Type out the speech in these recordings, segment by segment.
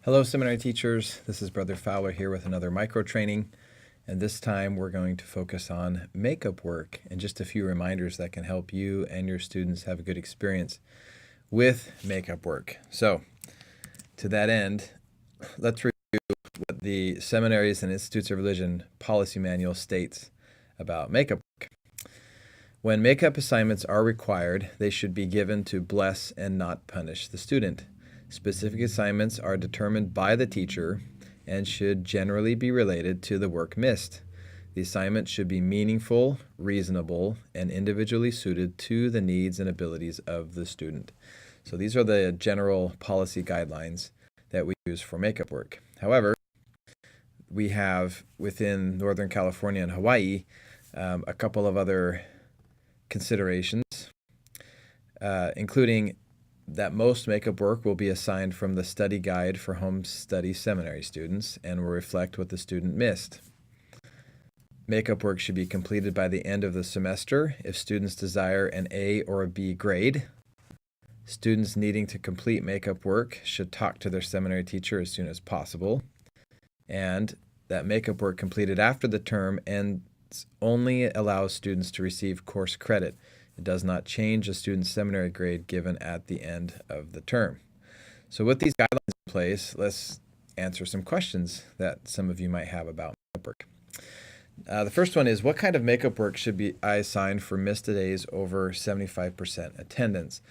Hello, seminary teachers. This is Brother Fowler here with another micro training. And this time we're going to focus on makeup work and just a few reminders that can help you and your students have a good experience with makeup work. So, to that end, let's review what the Seminaries and Institutes of Religion Policy Manual states about makeup work. When makeup assignments are required, they should be given to bless and not punish the student. Specific assignments are determined by the teacher and should generally be related to the work missed. The assignment should be meaningful, reasonable, and individually suited to the needs and abilities of the student. So these are the general policy guidelines that we use for makeup work. However, we have within Northern California and Hawaii a couple of other considerations, including that most makeup work will be assigned from the study guide for home study seminary students and will reflect what the student missed. Makeup work should be completed by the end of the semester if students desire an A or a B grade. Students needing to complete makeup work should talk to their seminary teacher as soon as possible. And that makeup work completed after the term ends only allows students to receive course credit. It does not change a student's seminary grade given at the end of the term. So with these guidelines in place, let's answer some questions that some of you might have about makeup work. The first one is, what kind of makeup work should I assign for missed days over 75% attendance?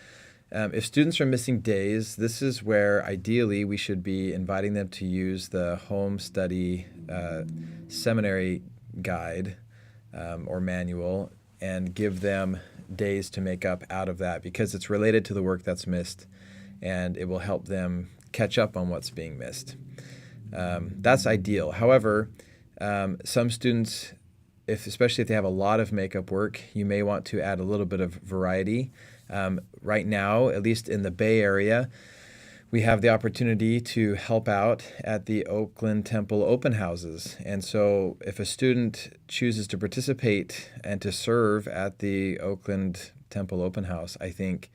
If students are missing days, this is where ideally we should be inviting them to use the home study seminary guide or manual and give them days to make up out of that because it's related to the work that's missed and it will help them catch up on what's being missed. That's ideal. However, some students, especially if they have a lot of makeup work, you may want to add a little bit of variety. Right now, at least in the Bay Area, we have the opportunity to help out at the Oakland Temple open houses. And so if a student chooses to participate and to serve at the Oakland Temple open house, I think,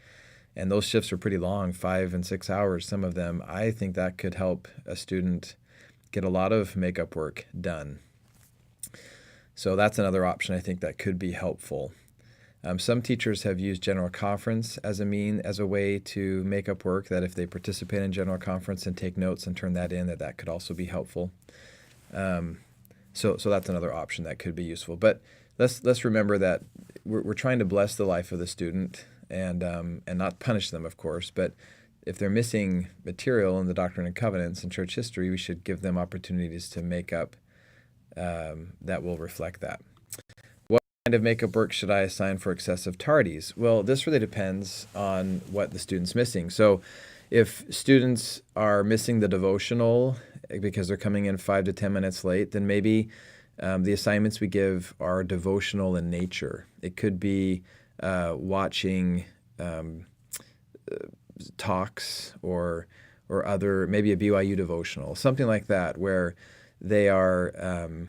and those shifts are pretty long, 5 and 6 hours, some of them, I think that could help a student get a lot of makeup work done. So that's another option I think that could be helpful. Some teachers have used general conference as a way to make up work, that if they participate in general conference and take notes and turn that in, that could also be helpful. So that's another option that could be useful. But let's remember that we're trying to bless the life of the student and not punish them, of course. But if they're missing material in the Doctrine and Covenants and church history, we should give them opportunities to make up that will reflect that. Kind of makeup work should I assign for excessive tardies? Well, this really depends on what the student's missing. So if students are missing the devotional because they're coming in 5 to 10 minutes late, then maybe the assignments we give are devotional in nature. It could be watching talks or other, maybe a BYU devotional, something like that, where they are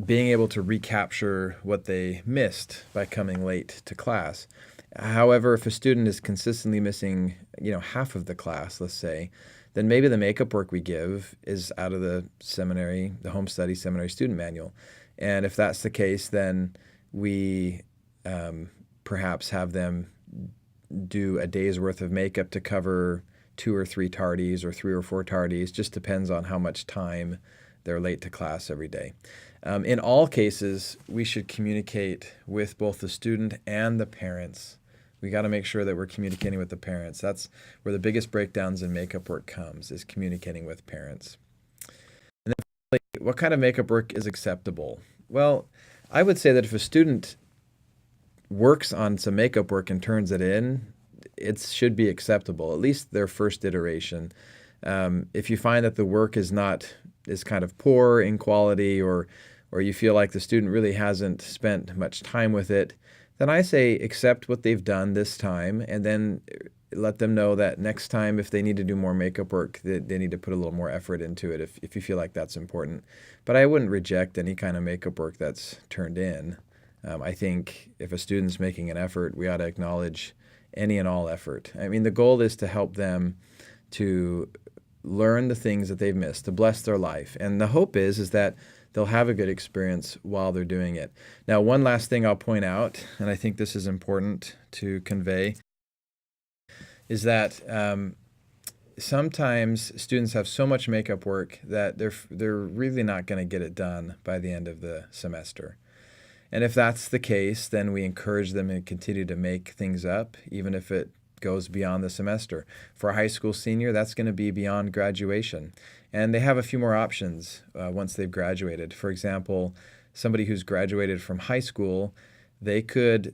being able to recapture what they missed by coming late to class. However, if a student is consistently missing, half of the class, let's say, then maybe the makeup work we give is out of the home study seminary student manual. And if that's the case, then we perhaps have them do a day's worth of makeup to cover 2 or 3 tardies or 3 or 4 tardies. Just depends on how much time they're late to class every day. In all cases, we should communicate with both the student and the parents. We got to make sure that we're communicating with the parents. That's where the biggest breakdowns in makeup work comes, is communicating with parents. And then finally, what kind of makeup work is acceptable? Well, I would say that if a student works on some makeup work and turns it in, it should be acceptable, at least their first iteration. If you find that the work is kind of poor in quality, or you feel like the student really hasn't spent much time with it, then I say accept what they've done this time and then let them know that next time, if they need to do more makeup work, that they need to put a little more effort into it if you feel like that's important. But I wouldn't reject any kind of makeup work that's turned in. I think if a student's making an effort, we ought to acknowledge any and all effort. I mean, the goal is to help them to learn the things that they've missed, to bless their life. And the hope is that they'll have a good experience while they're doing it. Now, one last thing I'll point out, and I think this is important to convey, is that sometimes students have so much makeup work that they're really not going to get it done by the end of the semester. And if that's the case, then we encourage them to continue to make things up, even if it goes beyond the semester. For a high school senior, that's going to be beyond graduation. And they have a few more options once they've graduated. For example, somebody who's graduated from high school, they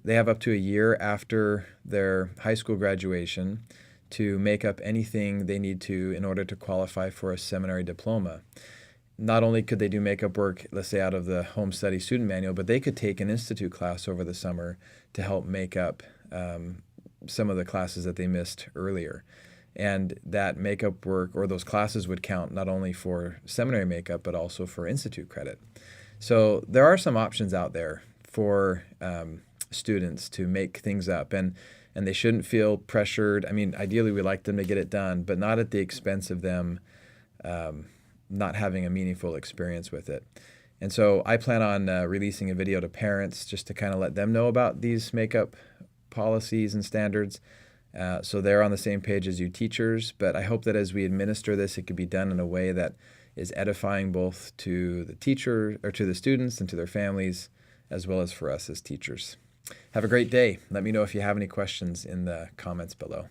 have up to a year after their high school graduation to make up anything they need to in order to qualify for a seminary diploma. Not only could they do makeup work, let's say, out of the home study student manual, but they could take an institute class over the summer to help make up some of the classes that they missed earlier. And that makeup work or those classes would count not only for seminary makeup, but also for institute credit. So there are some options out there for students to make things up, and they shouldn't feel pressured. I mean, ideally, we like them to get it done, but not at the expense of them not having a meaningful experience with it. And so I plan on releasing a video to parents just to kind of let them know about these makeup policies and standards, so they're on the same page as you teachers. But I hope that as we administer this, it could be done in a way that is edifying both to the teacher or to the students and to their families, as well as for us as teachers. Have a great day. Let me know if you have any questions in the comments below.